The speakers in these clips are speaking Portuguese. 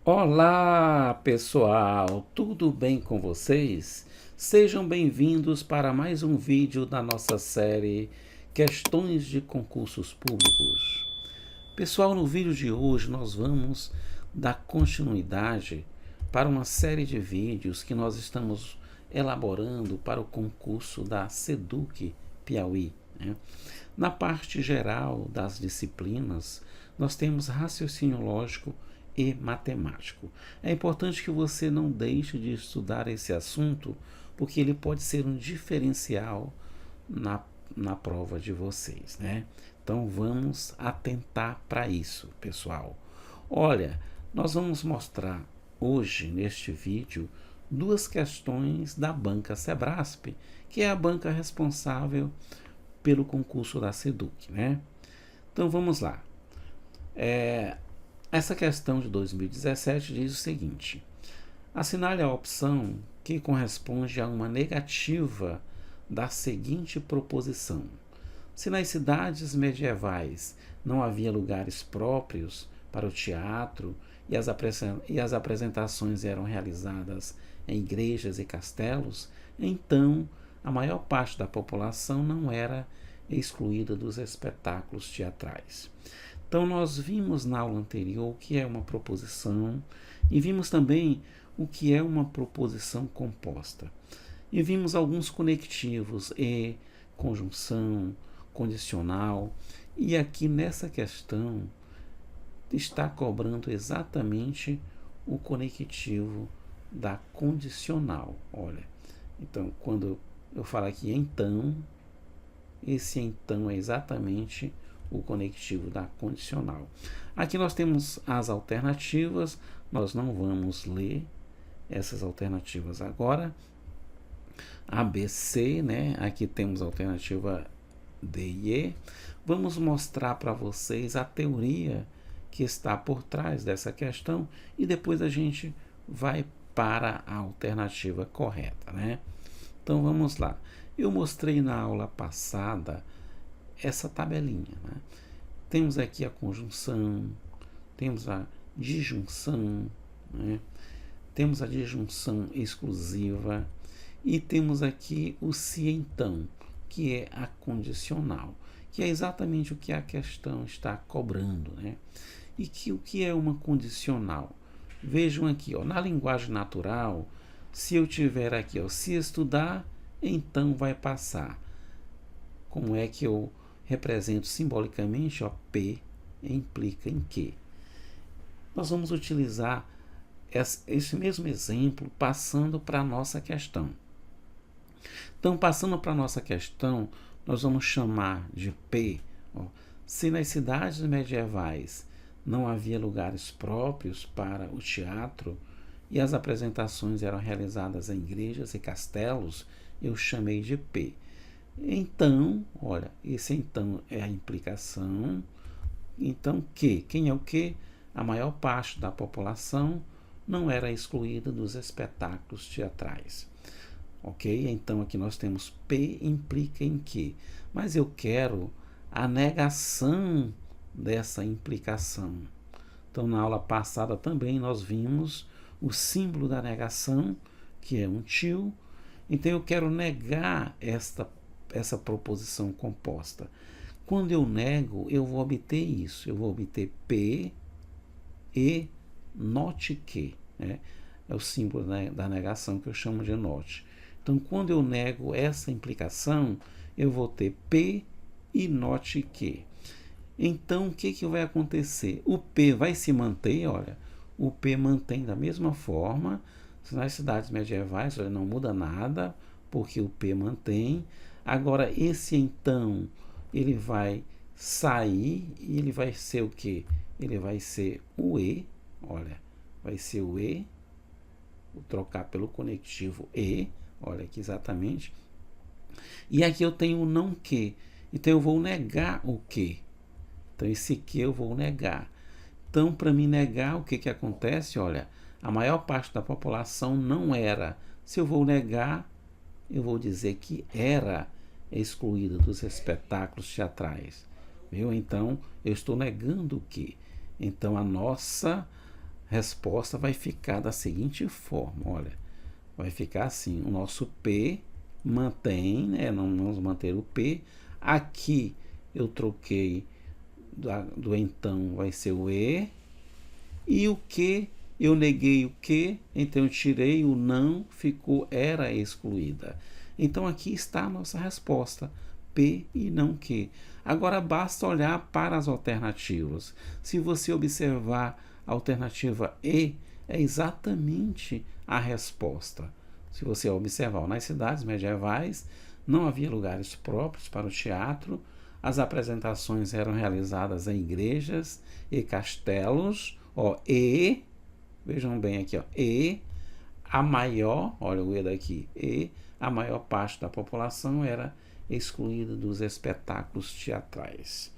Olá, pessoal, tudo bem com vocês? Sejam bem-vindos para mais um vídeo da nossa série Questões de Concursos Públicos. Pessoal, no vídeo de hoje nós vamos dar continuidade para uma série de vídeos que nós estamos elaborando para o concurso da SEDUC Piauí, né? Na parte geral das disciplinas, nós temos raciocínio lógico e matemático. É importante que você não deixe de estudar esse assunto, porque ele pode ser um diferencial na prova de vocês, né? Então vamos atentar para isso, pessoal. Olha, nós vamos mostrar hoje neste vídeo duas questões da banca Sebrasp, que é a banca responsável pelo concurso da SEDUC, né? Então vamos lá. Essa questão de 2017 diz o seguinte: assinale a opção que corresponde a uma negativa da seguinte proposição: se nas cidades medievais não havia lugares próprios para o teatro e as apresentações eram realizadas em igrejas e castelos, então a maior parte da população não era excluída dos espetáculos teatrais. Então, nós vimos na aula anterior o que é uma proposição e vimos também o que é uma proposição composta. E vimos alguns conectivos, e, conjunção, condicional, e aqui nessa questão está cobrando exatamente o conectivo da condicional. Olha, então, quando eu falo aqui então, esse então é exatamente o conectivo da condicional. Aqui nós temos as alternativas, nós não vamos ler essas alternativas agora. A, B, C, né? Aqui temos a alternativa D e E. Vamos mostrar para vocês a teoria que está por trás dessa questão e depois a gente vai para a alternativa correta, né? Então vamos lá. Eu mostrei na aula passada essa tabelinha, né? Temos aqui a conjunção, temos a disjunção, né? Temos a disjunção exclusiva e temos aqui o se então, que é a condicional, que é exatamente o que a questão está cobrando, né? E que o que é uma condicional? Vejam aqui, ó, na linguagem natural, se eu tiver aqui, ó, se estudar, então vai passar. Como é que eu represento simbolicamente? Ó, P implica em que? Nós vamos utilizar esse mesmo exemplo passando para a nossa questão. Então, passando para a nossa questão, nós vamos chamar de P, ó, se nas cidades medievais não havia lugares próprios para o teatro e as apresentações eram realizadas em igrejas e castelos, eu chamei de P. Então, olha, esse então é a implicação. Então, que? Quem é o que? A maior parte da população não era excluída dos espetáculos teatrais. Ok? Então, aqui nós temos P implica em que? Mas eu quero a negação dessa implicação. Então, na aula passada também nós vimos o símbolo da negação, que é um tio. Então, eu quero negar essa proposição composta. Quando eu nego, eu vou obter isso. Eu vou obter P e note que, né? É o símbolo, né, da negação que eu chamo de note. Então, quando eu nego essa implicação, eu vou ter P e note que. Então, o que vai acontecer? O P vai se manter, olha, o P mantém da mesma forma. Nas cidades medievais, olha, não muda nada, porque o P mantém. Agora, esse então, ele vai sair e ele vai ser o quê? Ele vai ser o E, olha, vai ser o E, vou trocar pelo conectivo E, olha aqui exatamente. E aqui eu tenho o não que, então eu vou negar o que. Então, esse que eu vou negar. Então, para me negar, o que acontece? Olha, a maior parte da população não era. Se eu vou negar, eu vou dizer que era excluída dos espetáculos teatrais. Viu? Então, eu estou negando o que? Então, a nossa resposta vai ficar da seguinte forma, olha, vai ficar assim, o nosso P mantém, né? Não vamos manter o P. Aqui eu troquei do então, vai ser o E. E o que, eu neguei o que, então eu tirei o não, ficou era excluída. Então aqui está a nossa resposta, P e não que. Agora basta olhar para as alternativas. Se você observar a alternativa E, é exatamente a resposta. Se você observar, nas cidades medievais não havia lugares próprios para o teatro, as apresentações eram realizadas em igrejas e castelos, e, vejam bem aqui, e a maior, olha o E daqui, e a maior parte da população era excluída dos espetáculos teatrais.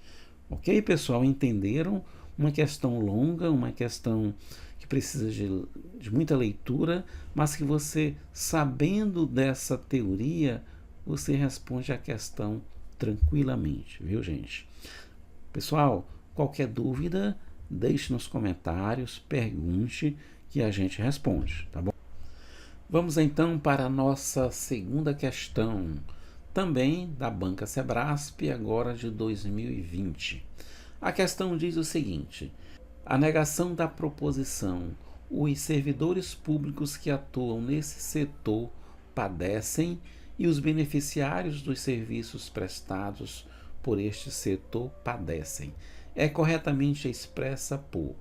Ok, pessoal? Entenderam? Uma questão longa, uma questão que precisa de muita leitura, mas que você, sabendo dessa teoria, você responde a questão tranquilamente, viu, gente? Pessoal, qualquer dúvida, deixe nos comentários, pergunte que a gente responde, tá bom? Vamos então para a nossa segunda questão, também da Banca Sebrasp, agora de 2020. A questão diz o seguinte: a negação da proposição, os servidores públicos que atuam nesse setor padecem e os beneficiários dos serviços prestados por este setor padecem, é corretamente expressa por: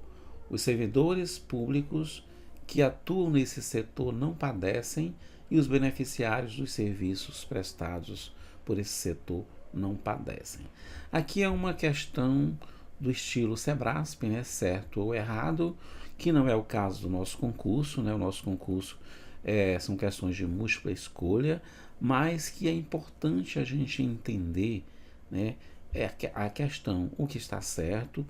os servidores públicos que atuam nesse setor não padecem e os beneficiários dos serviços prestados por esse setor não padecem. Aqui é uma questão do estilo Sebrasp, né, certo ou errado, que não é o caso do nosso concurso, né? O nosso concurso são questões de múltipla escolha, mas que é importante a gente entender, né, a questão, o que está certo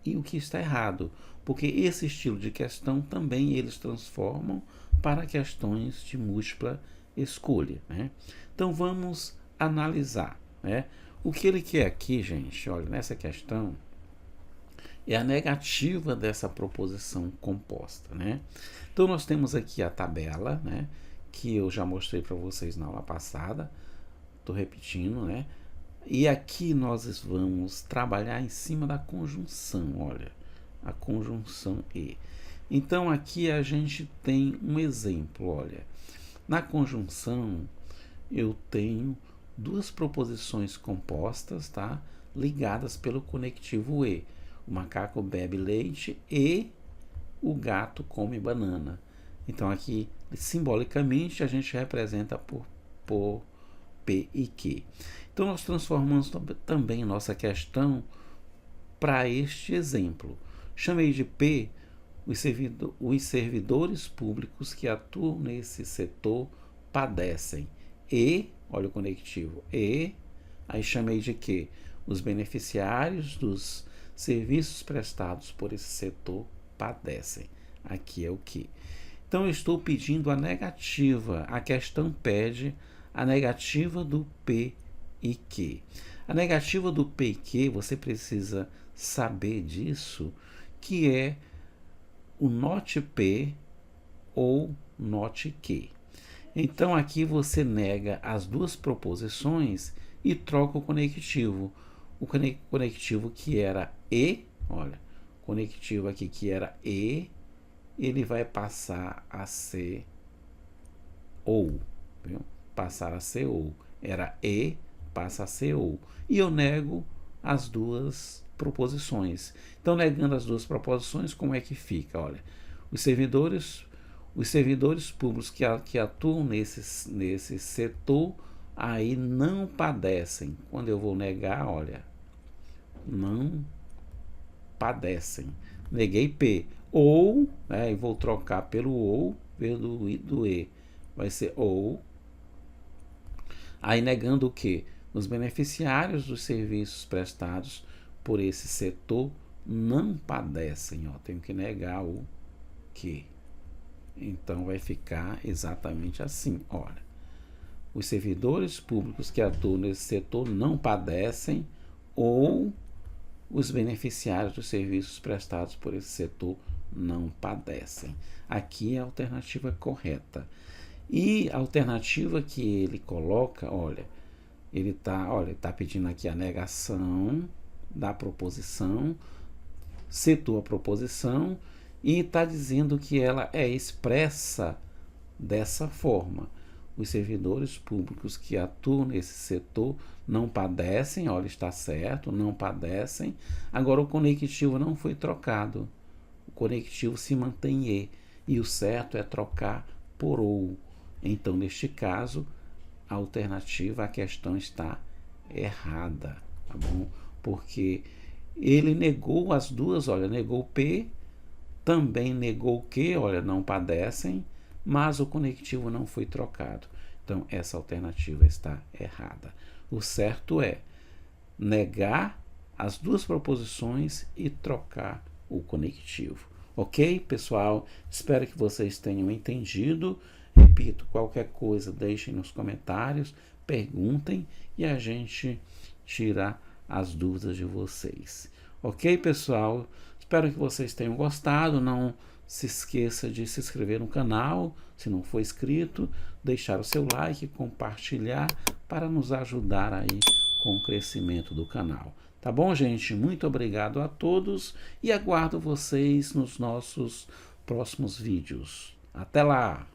e o que está errado, porque esse estilo de questão também eles transformam para questões de múltipla escolha, né? Então vamos analisar, né? O que ele quer aqui, gente, olha, nessa questão é a negativa dessa proposição composta, né? Então nós temos aqui a tabela, né, que eu já mostrei para vocês na aula passada, estou repetindo, né? E aqui nós vamos trabalhar em cima da conjunção, olha, a conjunção E. Então aqui a gente tem um exemplo, olha, na conjunção eu tenho duas proposições compostas, tá? Ligadas pelo conectivo E. O macaco bebe leite e o gato come banana. Então aqui, simbolicamente, a gente representa por P e Q. Então nós transformamos também nossa questão para este exemplo. Chamei de P os servidores públicos que atuam nesse setor padecem. E, olha o conectivo, e, aí chamei de Q os beneficiários dos serviços prestados por esse setor padecem. Aqui é o que. Então eu estou pedindo a negativa. A questão pede a negativa do P e Q. A negativa do P e Q, você precisa saber disso, que é o not P ou not Q. Então aqui você nega as duas proposições e troca o conectivo. O conectivo que era E, olha, conectivo aqui que era E, ele vai passar a ser OU, viu? Passar a ser OU. Era E, passa a ser OU. E eu nego as duas proposições. Então, negando as duas proposições, como é que fica? Olha, os servidores públicos que atuam nesse setor, aí não padecem. Quando eu vou negar, olha, não padecem. Neguei P. Ou, né, e vou trocar pelo ou, do E. Vai ser ou. Aí negando o quê? Os beneficiários dos serviços prestados por esse setor não padecem. Ó, tenho que negar o que. Então vai ficar exatamente assim. Olha, os servidores públicos que atuam nesse setor não padecem, ou os beneficiários dos serviços prestados por esse setor não padecem. Aqui é a alternativa correta. E a alternativa que ele coloca, olha, ele tá pedindo aqui a negação da proposição, citou a proposição e está dizendo que ela é expressa dessa forma. Os servidores públicos que atuam nesse setor não padecem, olha, está certo, não padecem. Agora o conectivo não foi trocado. O conectivo se mantém e o certo é trocar por ou. Então, neste caso, a alternativa, a questão está errada, tá bom? Porque ele negou as duas, olha, negou P, também negou que, olha, não padecem, mas o conectivo não foi trocado. Então, essa alternativa está errada. O certo é negar as duas proposições e trocar o conectivo. Ok, pessoal? Espero que vocês tenham entendido. Repito, qualquer coisa deixem nos comentários, perguntem e a gente tira as dúvidas de vocês. Ok, pessoal? Espero que vocês tenham gostado. Não se esqueça de se inscrever no canal, se não for inscrito, deixar o seu like, compartilhar para nos ajudar aí com o crescimento do canal. Tá bom, gente? Muito obrigado a todos e aguardo vocês nos nossos próximos vídeos. Até lá!